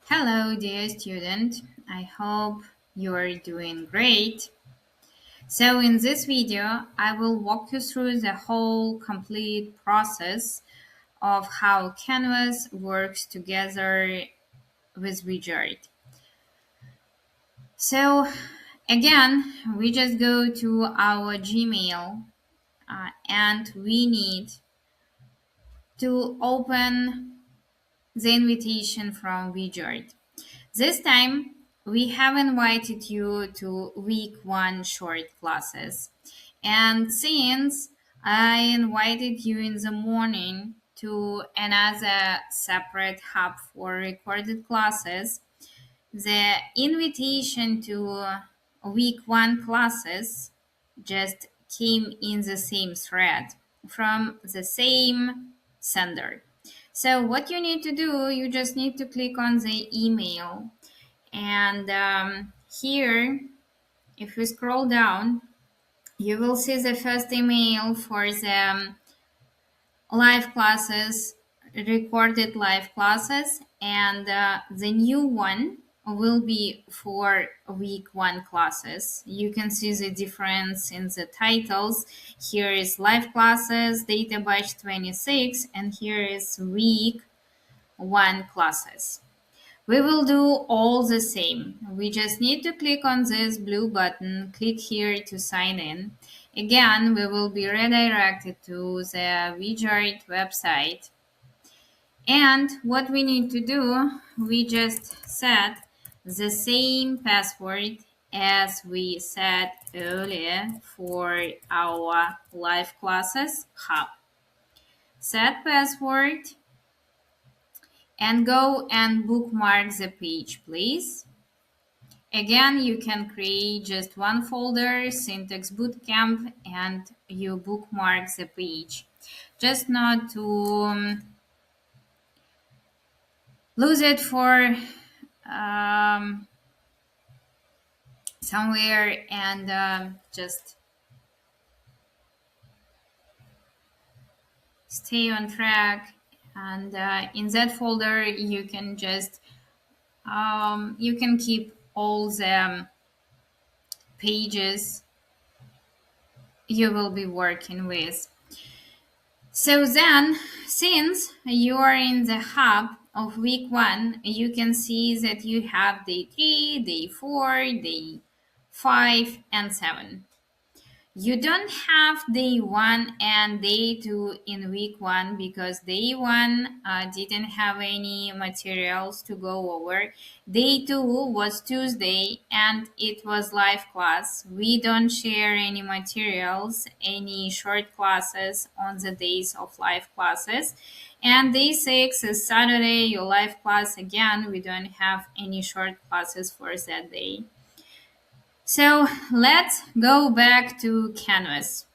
Hello, dear student. I hope you are doing great. So in this video, I will walk you through the whole complete process of how Canvas works together with Vidyard. So again, we just go to our Gmail and we need to open the invitation from Vidyard. This time, we have invited you to week 1 short classes. And since I invited you in the morning to another separate hub for recorded classes, the invitation to week 1 classes just came in the same thread from the same sender. So what you need to do, you just need to click on the email and here, if you scroll down, you will see the first email for the live classes, recorded live classes, and the new one will be for week 1 classes. You can see the difference in the titles. Here is live classes, data batch 26, and here is week 1 classes. We will do all the same. We just need to click on this blue button, click here to sign in. Again, we will be redirected to the Vidyard website. And what we need to do, we just set the same password as we set earlier for our live classes hub. Set password and go and bookmark the page, please. Again, you can create just one folder, Syntax Bootcamp, and you bookmark the page. Just not to lose it for somewhere and just stay on track. And in that folder, you can just you can keep all the pages you will be working with. So then, since you are in the hub of week 1, you can see that you have day 3, day 4, day 5, and 7. You don't have day 1 and day 2 in week 1 because day 1 didn't have any materials to go over. Day 2 was Tuesday and it was live class. We don't share any materials, any short classes on the days of live classes. And day 6 is Saturday, your live class again. We don't have any short classes for that day. So let's go back to Canvas.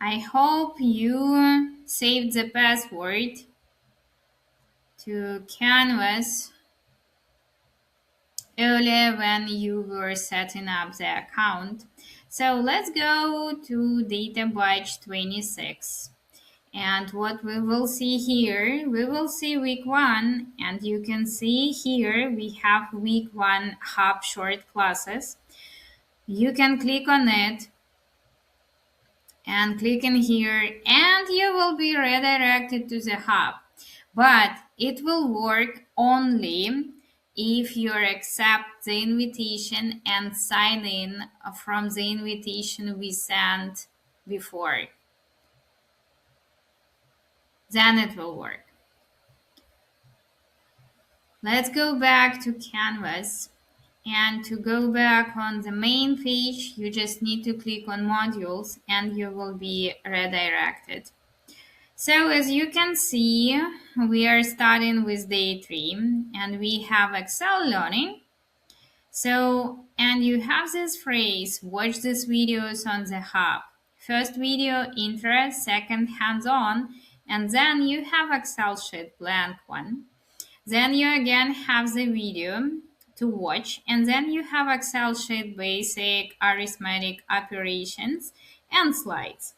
I hope you saved the password to Canvas earlier when you were setting up the account. So let's go to data batch 26. And what we will see here, we will see week 1, and you can see here we have week 1 hub short classes. You can click on it and click in here and you will be redirected to the hub. But it will work only if you accept the invitation and sign in from the invitation we sent before. Then it will work. Let's go back to Canvas. And to go back on the main page, you just need to click on modules and you will be redirected. So as you can see, we are starting with day 3 and we have Excel learning. So, and you have this phrase, watch these videos on the hub. First video, intro, second hands-on, and then you have Excel sheet, blank one. Then you again have the video to watch, and then you have Excel sheet basic arithmetic operations, and slides.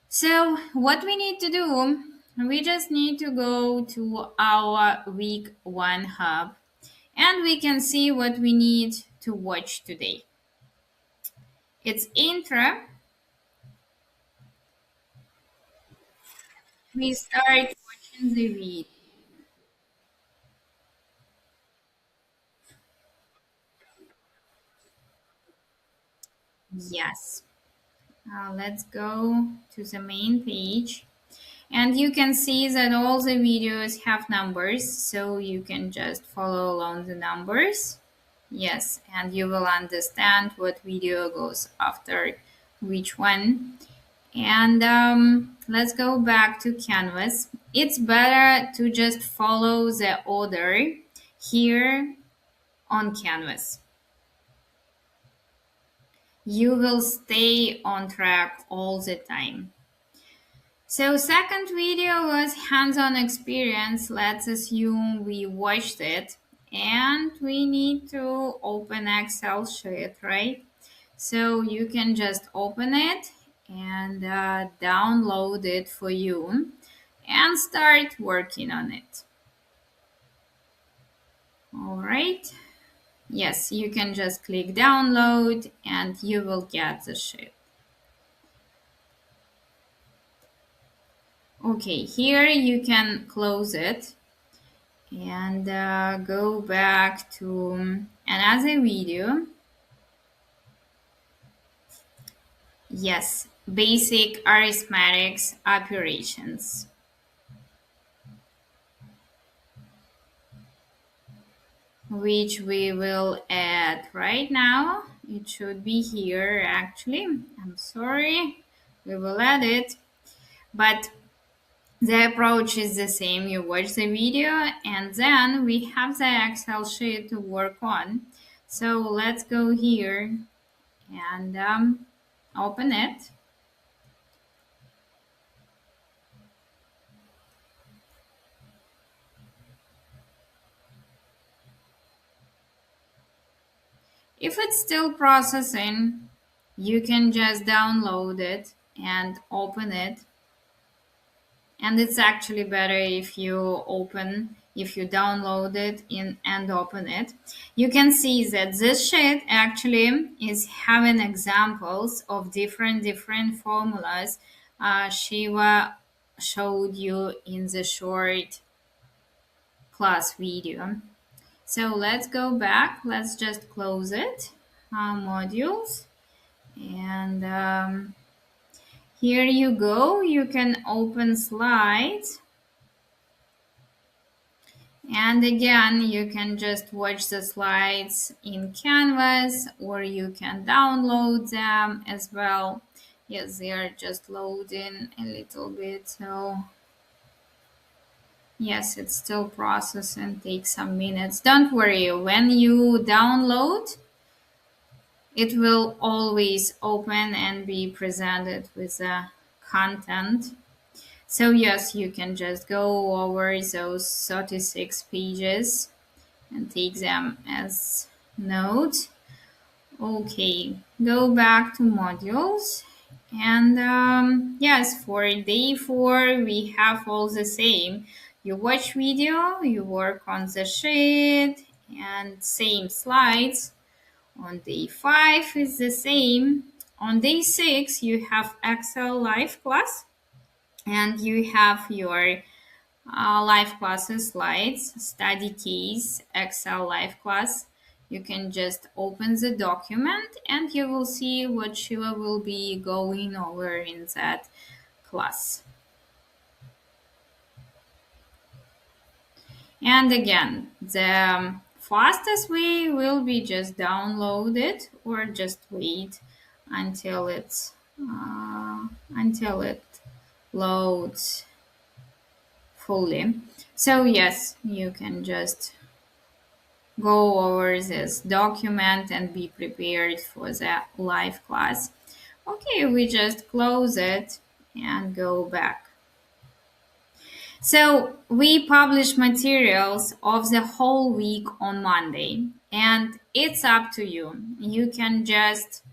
So what we need to do, we just need to go to our week one hub and we can see what we need to watch today. It's intro. We start watching the video. Yes. Let's go to the main page. And you can see that all the videos have numbers, so you can just follow along the numbers. Yes, and you will understand what video goes after which one. And let's go back to Canvas. It's better to just follow the order here on Canvas. You will stay on track all the time. So second video was hands-on experience. Let's assume we watched it and we need to open Excel sheet, right? So you can just open it and download it for you and start working on it. All right. Yes, you can just click download and you will get the sheet. Okay, here you can close it and go back to another video. Yes, basic arithmetics operations, which we will add right now. It should be here actually. I'm sorry, we will add it, but the approach is the same. You watch the video and then we have the Excel sheet to work on. So let's go here and open it. If it's still processing, you can just download it and open it. And it's actually better if if you download it and open it. You can see that this sheet actually is having examples of different formulas Shiva showed you in the short class video. So let's go back. Let's just close it. Modules. And here you go. You can open slides. And again, you can just watch the slides in Canvas or you can download them as well. Yes, they are just loading a little bit. So yes, it's still processing, takes some minutes. Don't worry, when you download, it will always open and be presented with the content. So yes, you can just go over those 36 pages and take them as notes. Okay, go back to modules. And yes, for day 4, we have all the same. You watch video, you work on the sheet, and same slides. On day 5 is the same. On day 6, you have Excel live class, and you have your live classes slides, study case, Excel live class. You can just open the document and you will see what Shiva will be going over in that class. And again, the fastest way will be just download it or just wait until it loads fully. So yes, you can just go over this document and be prepared for the live class. Okay, we just close it and go back. So we publish materials of the whole week on Monday, and it's up to you. You can just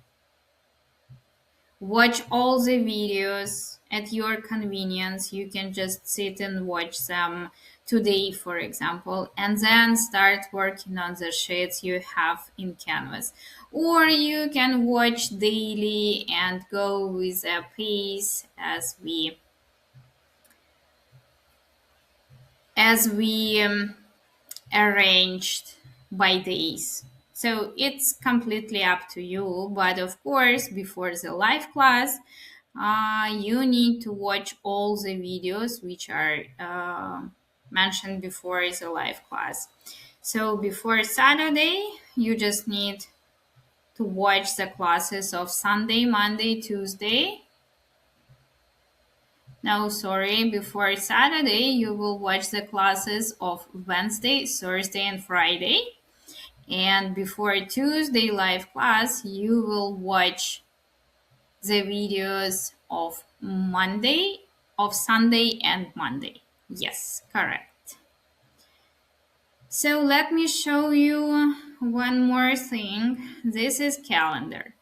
watch all the videos at your convenience. You can just sit and watch them today, for example, and then start working on the sheets you have in Canvas. Or you can watch daily and go with a pace as we arranged by days. So it's completely up to you. But of course, before the live class, you need to watch all the videos which are mentioned before the live class. So before Saturday, you just need to watch the classes of Sunday, Monday, Tuesday. No, sorry, before Saturday, you will watch the classes of Wednesday, Thursday, and Friday. And before Tuesday live class, you will watch the videos of Monday, of Sunday, and Monday. Yes, correct. So let me show you one more thing. This is calendar.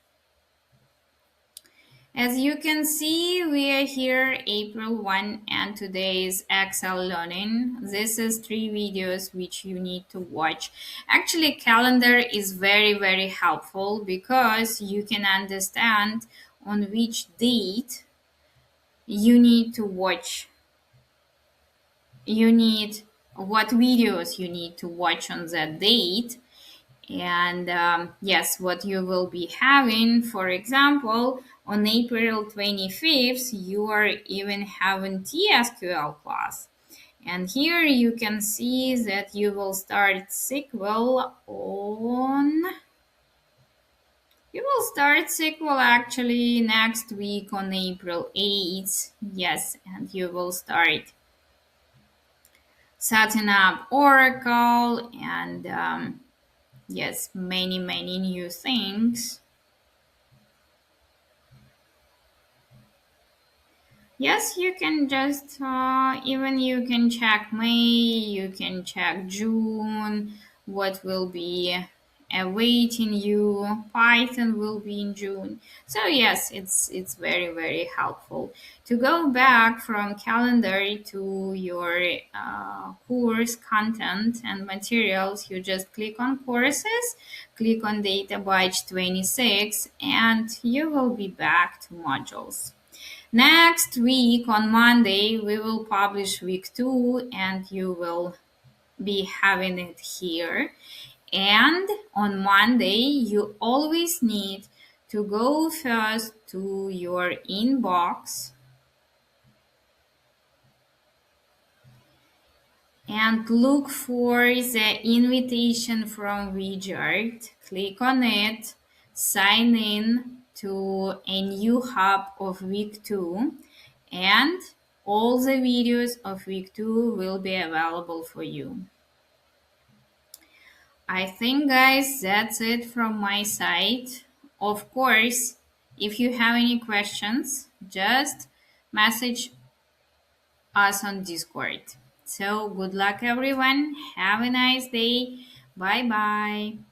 As you can see, we are here April 1 and today is Excel learning. This is 3 videos which you need to watch. Actually, calendar is very helpful because you can understand on which date you need to watch. You need what videos you need to watch on that date. And yes, what you will be having, for example, on April 25th, you are even having TSQL class. And here you can see that you will start SQL on... You will start SQL actually next week on April 8th. Yes, and you will start setting up Oracle and yes, many new things. Yes, you can just even you can check May, you can check June, what will be awaiting you. Python will be in June. So yes, it's very helpful. To go back from calendar to your course content and materials, you just click on courses, click on data batch 26, and you will be back to modules. Next week on Monday, we will publish week 2 and you will be having it here. And on Monday, you always need to go first to your inbox and look for the invitation from Vidyard. Click on it, sign in to a new hub of week 2, and all the videos of week 2 will be available for you. I think, guys, that's it from my side. Of course, if you have any questions, just message us on Discord. So good luck everyone. Have a nice day. Bye bye.